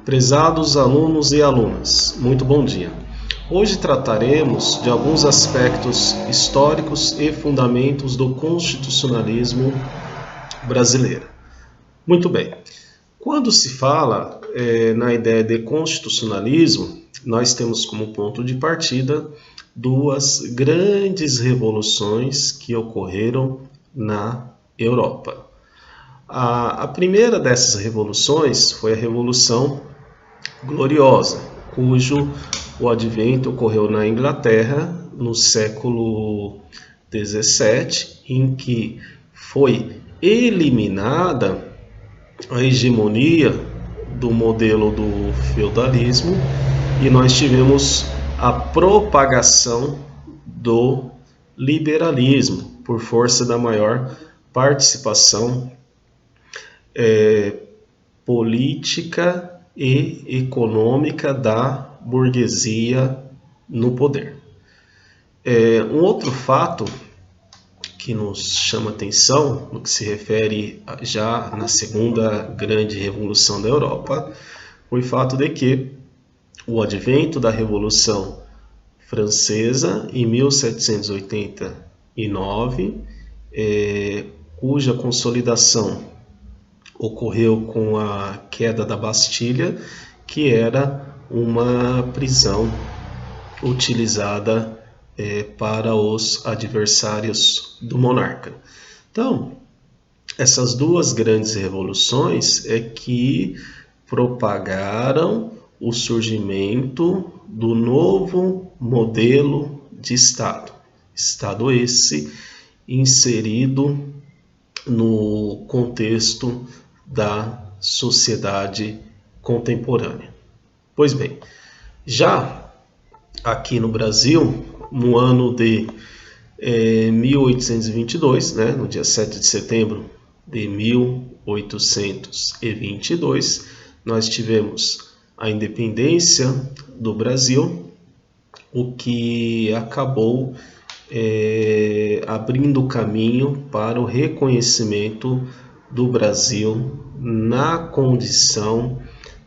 Prezados alunos e alunas, muito bom dia. Hoje trataremos de alguns aspectos históricos e fundamentos do constitucionalismo brasileiro. Muito bem. Quando se fala na ideia de constitucionalismo, nós temos como ponto de partida duas grandes revoluções que ocorreram na Europa. A primeira dessas revoluções foi a Revolução Gloriosa, cujo o advento ocorreu na Inglaterra no século XVII, em que foi eliminada a hegemonia do modelo do feudalismo e nós tivemos a propagação do liberalismo por força da maior participação política e econômica da burguesia no poder. Um outro fato que nos chama atenção no que se refere já na segunda grande revolução da Europa foi o fato de que o advento da Revolução Francesa em 1789, cuja consolidação ocorreu com a queda da Bastilha, que era uma prisão utilizada para os adversários do monarca. Então, essas duas grandes revoluções que propagaram o surgimento do novo modelo de Estado. Estado esse inserido no contexto da sociedade contemporânea. Pois bem, já aqui no Brasil, no ano de 1822, no dia 7 de setembro de 1822, nós tivemos a independência do Brasil, o que acabou abrindo caminho para o reconhecimento do Brasil na condição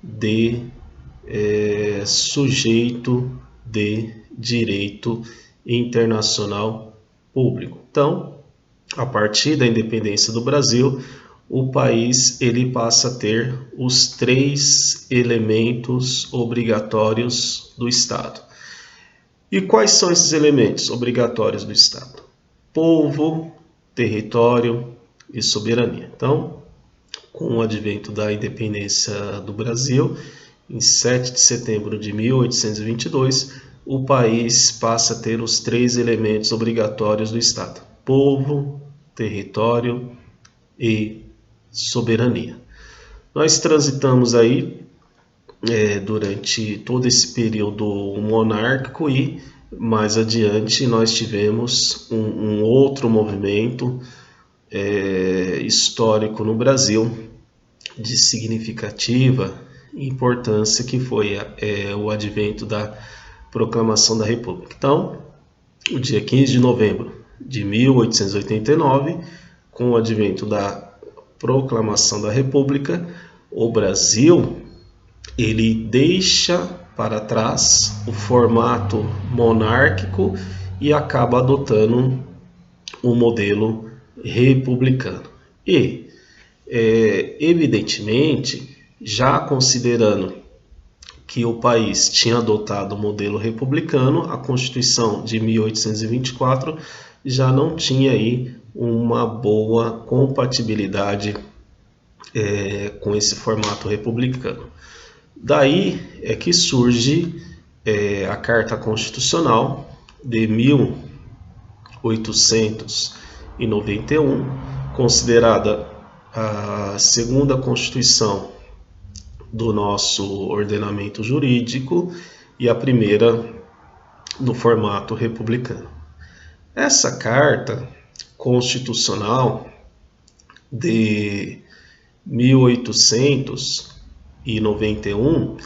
de sujeito de direito internacional público. Então, a partir da independência do Brasil, o país ele passa a ter os 3 elementos obrigatórios do Estado. E quais são esses elementos obrigatórios do Estado? Povo, território e soberania. Então, com o advento da independência do Brasil, em 7 de setembro de 1822, o país passa a ter os 3 elementos obrigatórios do Estado: povo, território e soberania. Nós transitamos aí durante todo esse período monárquico e mais adiante nós tivemos um outro movimento histórico no Brasil de significativa importância, que foi o advento da proclamação da República. Então, o dia 15 de novembro de 1889, com o advento da proclamação da República, o Brasil ele deixa para trás o formato monárquico e acaba adotando o modelo republicano. E, evidentemente, já considerando que o país tinha adotado o modelo republicano, a Constituição de 1824 já não tinha aí uma boa compatibilidade com esse formato republicano. Daí é que surge a Carta Constitucional de 1891, considerada a segunda Constituição do nosso ordenamento jurídico e a primeira no formato republicano. Essa Carta Constitucional de 1891,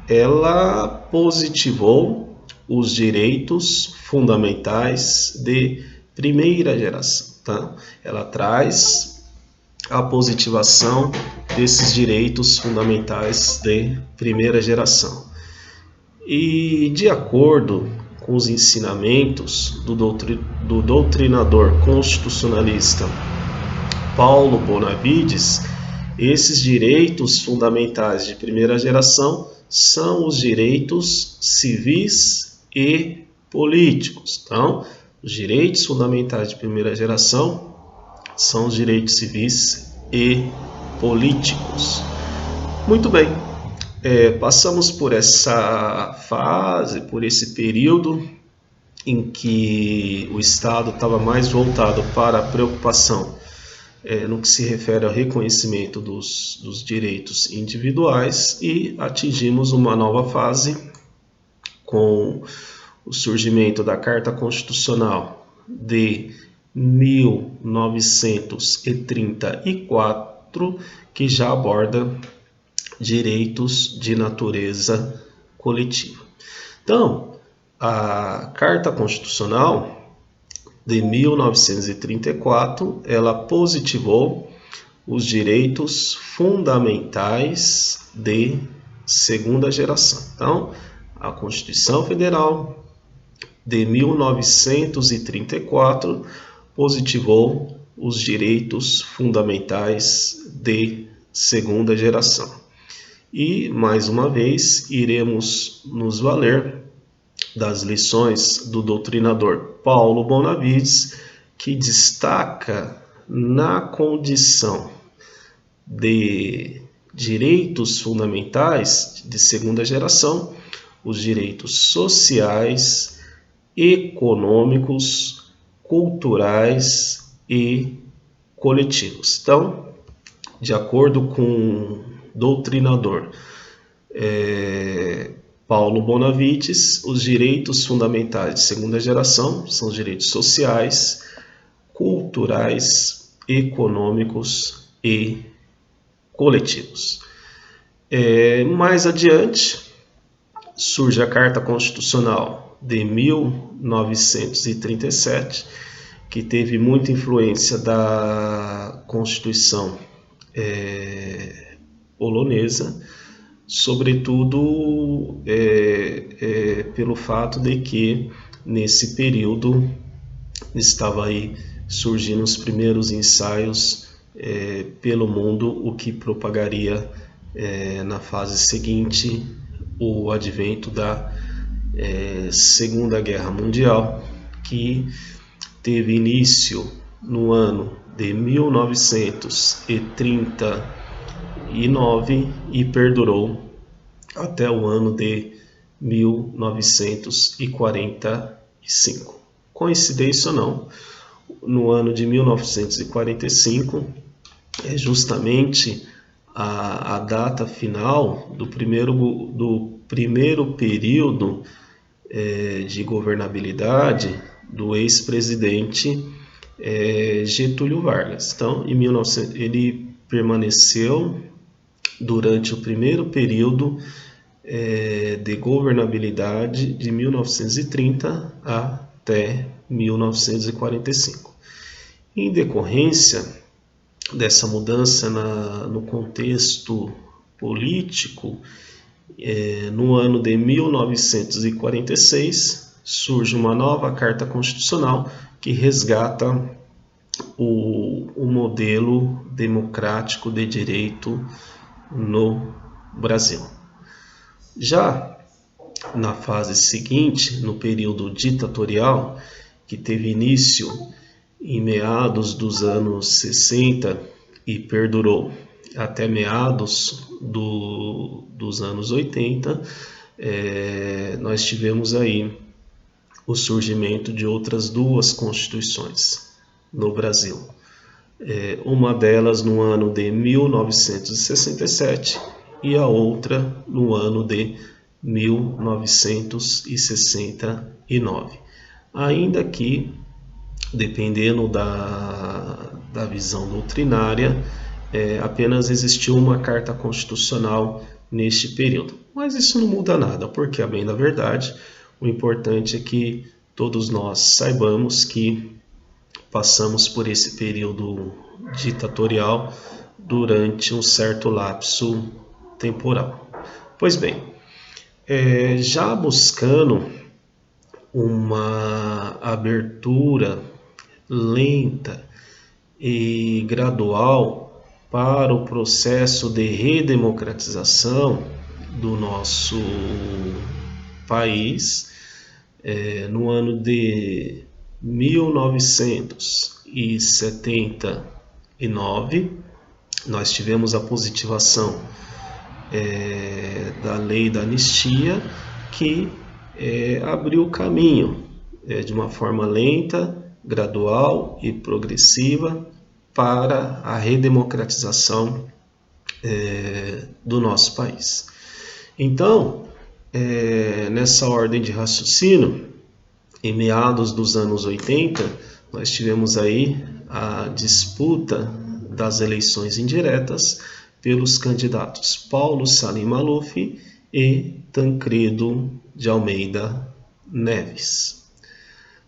ela positivou os direitos fundamentais de primeira geração. Tá? Ela traz a positivação desses direitos fundamentais de primeira geração. E de acordo com os ensinamentos do doutrinador constitucionalista Paulo Bonavides, esses direitos fundamentais de primeira geração são os direitos civis e políticos. Então, os direitos fundamentais de primeira geração são os direitos civis e políticos. Muito bem, passamos por essa fase, por esse período em que o Estado estava mais voltado para a preocupação no que se refere ao reconhecimento dos direitos individuais, e atingimos uma nova fase com o surgimento da Carta Constitucional de 1934, que já aborda direitos de natureza coletiva. Então, a Carta Constitucional de 1934, ela positivou os direitos fundamentais de segunda geração. Então, a Constituição Federal de 1934 positivou os direitos fundamentais de segunda geração. E, mais uma vez, iremos nos valer das lições do doutrinador Paulo Bonavides, que destaca na condição de direitos fundamentais de segunda geração os direitos sociais, econômicos, culturais e coletivos. Então, de acordo com o doutrinador Paulo Bonavides, os direitos fundamentais de segunda geração são os direitos sociais, culturais, econômicos e coletivos. Mais adiante, surge a Carta Constitucional de 1937, que teve muita influência da Constituição polonesa, sobretudo pelo fato de que nesse período estava aí surgindo os primeiros ensaios pelo mundo, o que propagaria na fase seguinte o advento da Segunda Guerra Mundial, que teve início no ano de 1939 e perdurou até o ano de 1945. Coincidência ou não, no ano de 1945 é justamente a data final do primeiro período de governabilidade do ex-presidente Getúlio Vargas. Então, ele permaneceu durante o primeiro período de governabilidade de 1930 até 1945. Em decorrência dessa mudança no contexto político, no ano de 1946 surge uma nova Carta Constitucional que resgata o modelo democrático de direito no Brasil. Já na fase seguinte, no período ditatorial, que teve início em meados dos anos 60 e perdurou até meados dos anos 80, nós tivemos aí o surgimento de outras duas constituições no Brasil. Uma delas no ano de 1967 e a outra no ano de 1969. Ainda que, dependendo da visão doutrinária, apenas existiu uma Carta Constitucional neste período. Mas isso não muda nada, porque, a bem da verdade, o importante é que todos nós saibamos que, passamos por esse período ditatorial durante um certo lapso temporal. Pois bem, já buscando uma abertura lenta e gradual para o processo de redemocratização do nosso país, no ano de 1979, nós tivemos a positivação da lei da anistia, que abriu o caminho de uma forma lenta, gradual e progressiva para a redemocratização do nosso país. Então, nessa ordem de raciocínio, em meados dos anos 80, nós tivemos aí a disputa das eleições indiretas pelos candidatos Paulo Salim Maluf e Tancredo de Almeida Neves.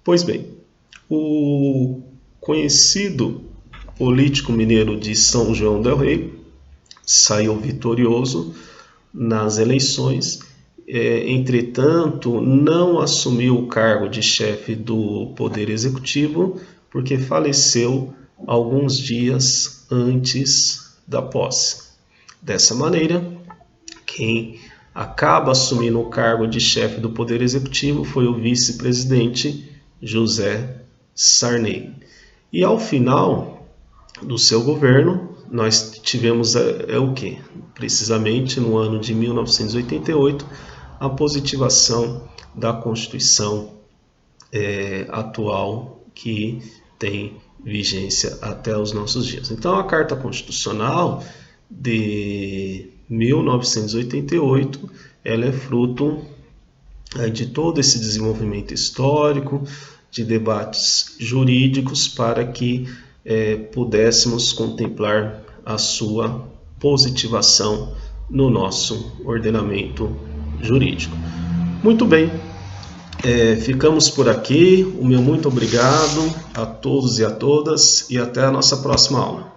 Pois bem, o conhecido político mineiro de São João del Rei saiu vitorioso nas eleições, entretanto não assumiu o cargo de chefe do Poder Executivo porque faleceu alguns dias antes da posse. Dessa maneira, quem acaba assumindo o cargo de chefe do Poder Executivo foi o vice-presidente José Sarney. E ao final do seu governo, nós tivemos o quê? Precisamente no ano de 1988, a positivação da Constituição atual, que tem vigência até os nossos dias. Então, a Carta Constitucional de 1988, ela é fruto de todo esse desenvolvimento histórico, de debates jurídicos, para que pudéssemos contemplar a sua positivação no nosso ordenamento jurídico. Muito bem, ficamos por aqui. O meu muito obrigado a todos e a todas, e até a nossa próxima aula.